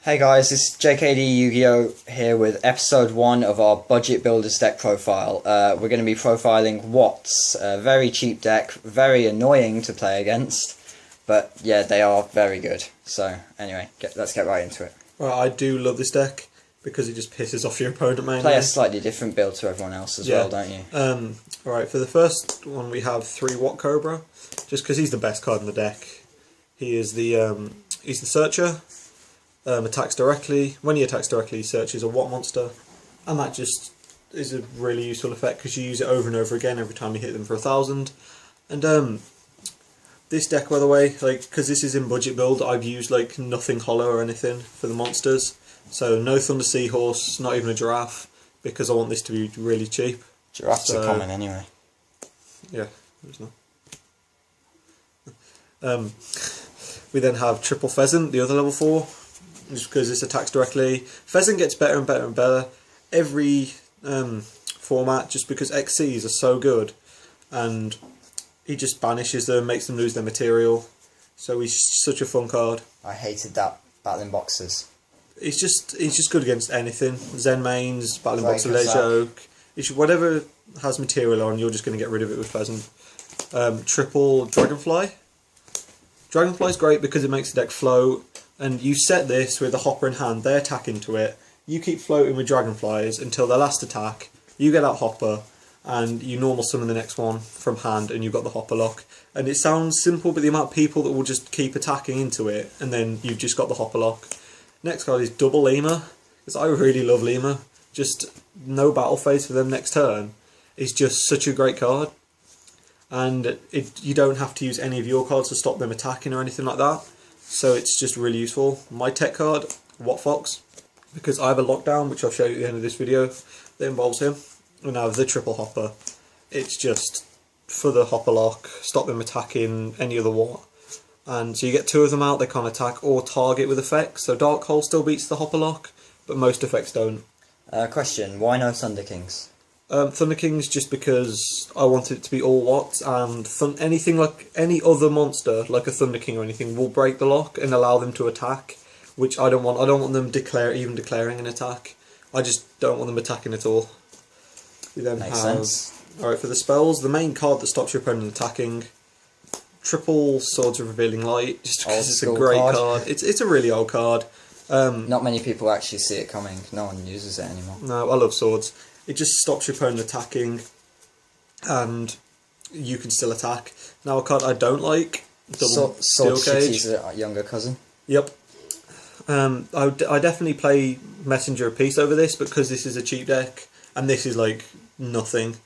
Hey guys, it's JKD Yugioh here with episode 1 of our Budget Builders deck profile. We're going to be profiling Watts, a very cheap deck, very annoying to play against, but yeah, they are very good. So anyway, let's get right into it. Well, I do love this deck because it just pisses off your opponent mainly. Play a slightly different build to everyone else as well, don't you? Alright, for the first one we have 3 Watt Cobra, just because he's the best card in the deck. He is he's the Searcher. Attacks directly. When he attacks directly, he searches a Watt monster, and that just is a really useful effect because you use it over and over again every time you hit them for 1,000. And this deck, by the way, because this is in budget build, I've used nothing hollow or anything for the monsters. So no Thunder Seahorse, not even a Giraffe, because I want this to be really cheap. Giraffes are common anyway. Yeah, there's no. We then have Triple Pheasant, the other level 4. Just because this attacks directly. Pheasant gets better and better and better every format, just because XCs are so good, and he just banishes them, makes them lose their material. So he's such a fun card. I hated that battling boxes. He's just good against anything. Zen mains, battling boxer, Yugioh. Whatever has material on, you're just going to get rid of it with Pheasant. Triple Dragonfly. Dragonfly's great because it makes the deck float. And you set this with a hopper in hand, they attack into it, you keep floating with dragonflies until their last attack, you get that hopper, and you normal summon the next one from hand, and you've got the hopper lock. And it sounds simple, but the amount of people that will just keep attacking into it, and then you've just got the hopper lock. Next card is Double Lemur, because I really love Lemur. Just no battle phase for them next turn. It's just such a great card. And you don't have to use any of your cards to stop them attacking or anything like that. So it's just really useful. My tech card, Watt Fox, because I have a lockdown, which I'll show you at the end of this video, that involves him. And I have the triple hopper. It's just for the hopper lock, stop them attacking any other Watt. And so you get 2 of them out, they can't attack or target with effects. So Dark Hole still beats the hopper lock, but most effects don't. Question, why no Thunder Kings? Thunder Kings just because I want it to be all Watts, and anything like any other monster, like a Thunder King or anything, will break the lock and allow them to attack, which I don't want. I don't want them even declaring an attack. I just don't want them attacking at all. We then Makes sense. Alright, for the spells, the main card that stops your opponent attacking, Triple Swords of Revealing Light, just because it's a great card. It's a really old card. Not many people actually see it coming. No one uses it anymore. No, I love swords. It just stops your opponent attacking, and you can still attack. Now, a card I don't like, Double Steel Cage. City's a younger cousin. Yep. I definitely play Messenger of Peace over this, because this is a cheap deck, and this is nothing.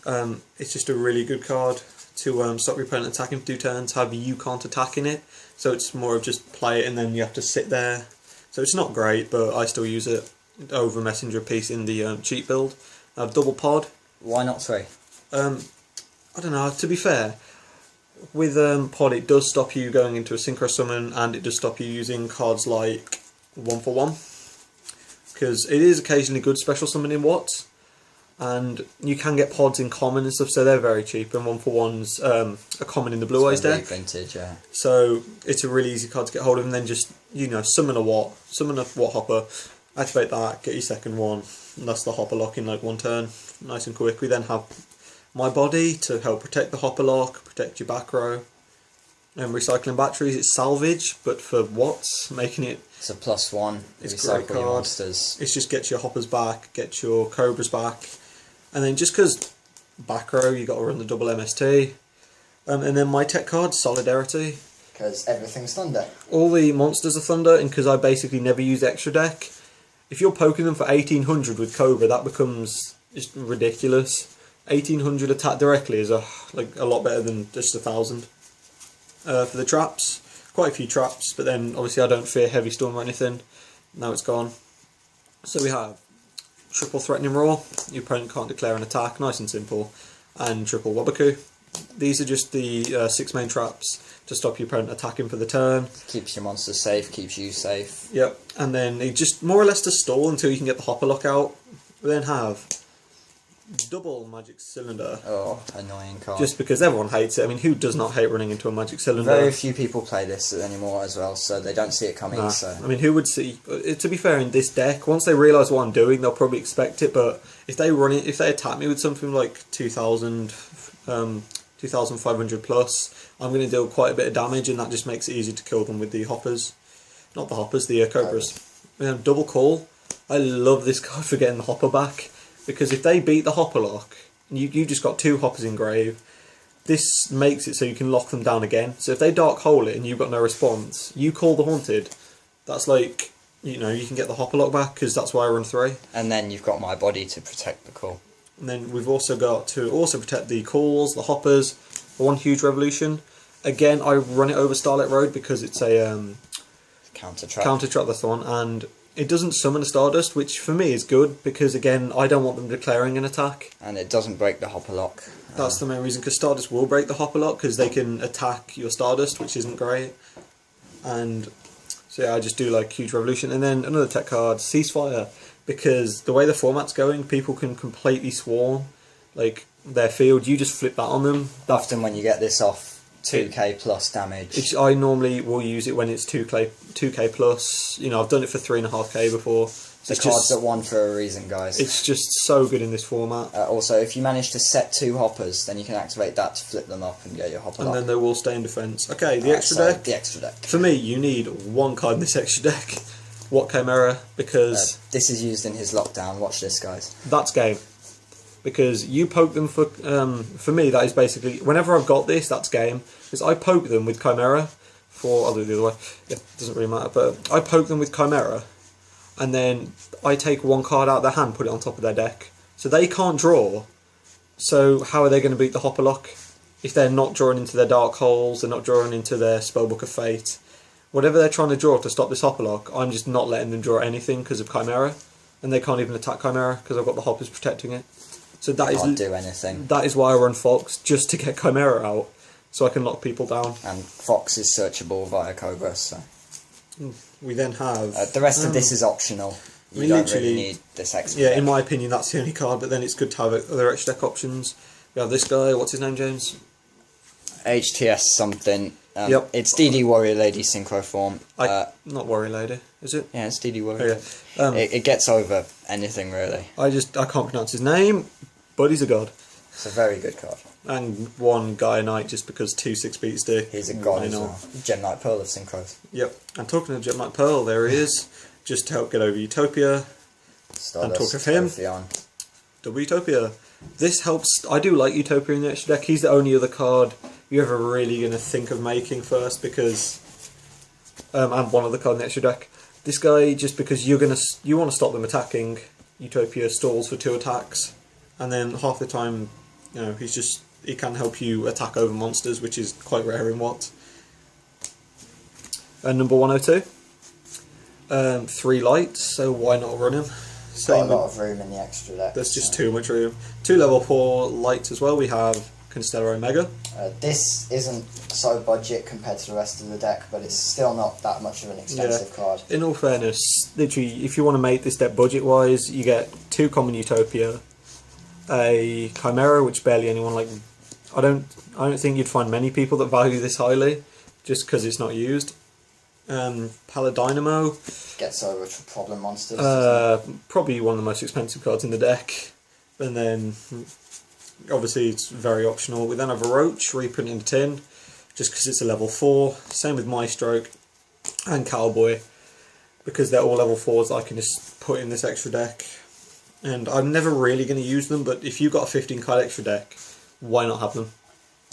It's just a really good card to stop your opponent attacking for 2 turns. However, you can't attack in it, so it's more of just play it and then you have to sit there. So it's not great, but I still use it over Messenger of Peace in the cheap build. I have Double Pod. Why not 3? I don't know, to be fair, with Pod it does stop you going into a Synchro Summon, and it does stop you using cards like 1-for-1, because it is occasionally good special summoning Watts, and you can get Pods in common and stuff, so they're very cheap, and 1-for-1's are common in the Blue Eyes deck. Vintage, yeah. So it's a really easy card to get hold of, and then just, summon a Watt Hopper, activate that, get your second one, and that's the hopper lock in 1 turn, nice and quick. We then have My Body to help protect the hopper lock, protect your back row. And Recycling Batteries, it's salvage, but for Watts, making it... It's a +1, it's a great card. Monsters. It's just gets your hoppers back, gets your cobras back, and then just because back row, you got to run the double MST. And then my tech card, Solidarity. Because everything's Thunder. All the monsters are Thunder, and because I basically never use extra deck, if you're poking them for 1800 with Cobra, that becomes just ridiculous. 1800 attack directly is a lot better than just 1,000. For the traps, quite a few traps, but then obviously I don't fear Heavy Storm or anything. Now it's gone. So we have Triple Threatening Roar, your opponent can't declare an attack, nice and simple, and Triple Wabaku. These are just the 6 main traps to stop your opponent attacking for the turn. Keeps your monsters safe, keeps you safe. Yep, and then it just more or less to stall until you can get the hopper lock out. We then have double magic cylinder. Oh, annoying card. Just because everyone hates it. I mean, who does not hate running into a magic cylinder? Very few people play this anymore as well, so they don't see it coming. Nah. So I mean, who would see? To be fair, in this deck, once they realise what I'm doing, they'll probably expect it. But if they run it, if they attack me with something like 2,000, 2,500 plus, I'm going to deal quite a bit of damage, and that just makes it easy to kill them with the hoppers. Not the hoppers, the cobras. Double call. I love this card for getting the hopper back, because if they beat the hopper lock, you just got 2 hoppers in grave. This makes it so you can lock them down again. So if they dark hole it and you've got no response, you call the haunted. That's like, you know, you can get the hopper lock back, because that's why I run 3. And then you've got my body to protect the call. And then we've also got to also protect the calls, the hoppers, one huge revolution. Again, I run it over Starlit Road because it's a Counter trap. counter trap, that's the one, and it doesn't summon a Stardust, which for me is good, because again, I don't want them declaring an attack. And it doesn't break the hopper lock. That's the main reason, because Stardust will break the hopper lock, because they can attack your Stardust, which isn't great. And so yeah, I just do like huge revolution. And then another tech card, Ceasefire, because the way the format's going, people can completely swarm like their field. You just flip that on them. Often when you get this off 2k plus damage. I normally will use it when it's 2k plus. You know, I've done it for 3.5k before. The card's at 1 for a reason, guys. It's just so good in this format. Also, if you manage to set 2 hoppers, then you can activate that to flip them up and get your hopper lock. And then they will stay in defence. Okay, the extra deck. The extra deck. For me, you need 1 card in this extra deck. What Chimera? Because this is used in his lockdown. Watch this, guys. that's game. Because you poke them for me, that is basically, whenever I've got this, that's game. Because I poke them with Chimera I'll do it the other way. Yeah, it doesn't really matter. But I poke them with Chimera, and then I take 1 card out of their hand, put it on top of their deck. So they can't draw. So how are they going to beat the hopper lock? If they're not drawing into their dark holes, they're not drawing into their Spellbook of Fate. Whatever they're trying to draw to stop this hopper lock, I'm just not letting them draw anything because of Chimera. And they can't even attack Chimera because I've got the hoppers protecting it. So that Can't do anything. That is why I run Fox, just to get Chimera out, so I can lock people down. And Fox is searchable via Cobra, so... We then have... the rest of this is optional. You don't really need this extra deck. in my opinion, that's the only card, but then it's good to have other extra deck options. We have this guy, what's his name, James? HTS something. Yep. It's DD Warrior Lady Synchro form. Not Warrior Lady, is it? Yeah, it's DD Warrior. Oh, yeah. It gets over anything, really. I can't pronounce his name, but he's a god. It's a very good card. And 1 Gaia Knight just because 2 6-beats do. He's a god as well. Gem Knight Pearl of Synchros. Yep. And talking of Gem Knight Pearl, there he is. Just to help get over Utopia. Stardust, and talk of him. Tophion. Double Utopia. This helps. I do like Utopia in the extra deck. He's the only other card you're ever really going to think of making first, because and one other card in the extra deck. This guy, just because you want to stop them attacking, Utopia stalls for 2 attacks, and then half the time, you know, he can help you attack over monsters, which is quite rare in what. And number 102. 3 lights, so why not run him? Got a lot of room in the extra deck. There's just too much room. 2 level 4 lights as well. We have Constellar Omega. This isn't so budget compared to the rest of the deck, but it's still not that much of an expensive card. In all fairness, literally, if you want to make this deck budget-wise, you get 2 common Utopia, a Chimera, which barely anyone like. I don't think you'd find many people that value this highly, just because it's not used. Paladynamo gets over problem monsters. Probably one of the most expensive cards in the deck, and then obviously it's very optional. We then have a Roach, reprint in tin, just because it's a level 4. Same with Maestroke and Cowboy, because they're all level 4s that I can just put in this extra deck. And I'm never really going to use them, but if you've got a 15 card extra deck, why not have them?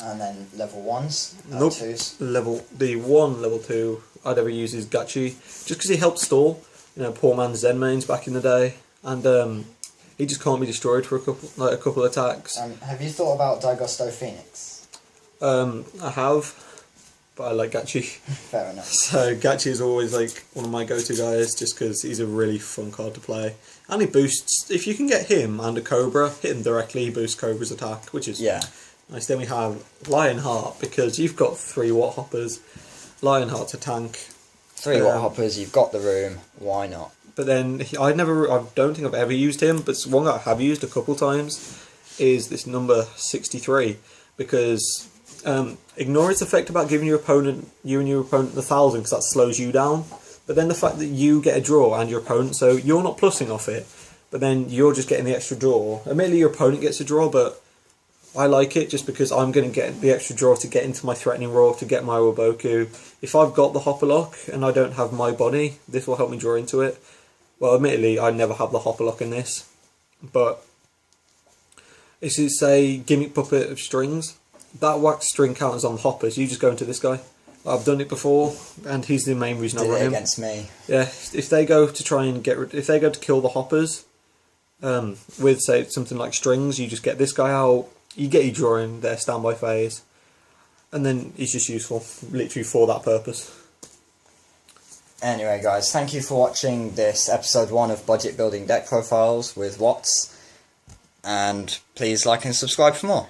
And then level 1s, nope. 2s. Level 2 I'd ever use is Gachi, just because he helped stall, you know, poor man's Zen mains back in the day, and he just can't be destroyed for a couple attacks. Have you thought about Daigusto Phoenix? I have, but I like Gachi. Fair enough. So Gachi is always like one of my go-to guys, just because he's a really fun card to play, and he boosts. If you can get him and a Cobra, hit him directly, he boosts Cobra's attack, which is nice. Then we have Lionheart, because you've got 3 Watt Hoppers. Lionheart's a tank. 3 Watt Hoppers, you've got the room, why not? But then, I don't think I've ever used him, but it's one that I have used a couple times. is this number 63, because ignore its effect about giving you and your opponent the 1,000, because that slows you down. But then the fact that you get a draw and your opponent, so you're not plussing off it, but then you're just getting the extra draw. Admittedly, your opponent gets a draw, but I like it just because I'm going to get the extra draw to get into my threatening roar, to get my Waboku. If I've got the Hopper Lock and I don't have my body, this will help me draw into it. Well, admittedly, I never have the Hopper Lock in this, but this is a gimmick puppet of strings. That wax string counters on the hoppers. You just go into this guy. I've done it before, and he's the main reason I run him. Against me. Yeah, if they go to try and if they go to kill the hoppers, with say something like strings, you just get this guy out. You get your drawing their standby phase, and then he's just useful, literally for that purpose. Anyway, guys, thank you for watching this episode 1 of Budget Building Deck Profiles with Watts, and please like and subscribe for more.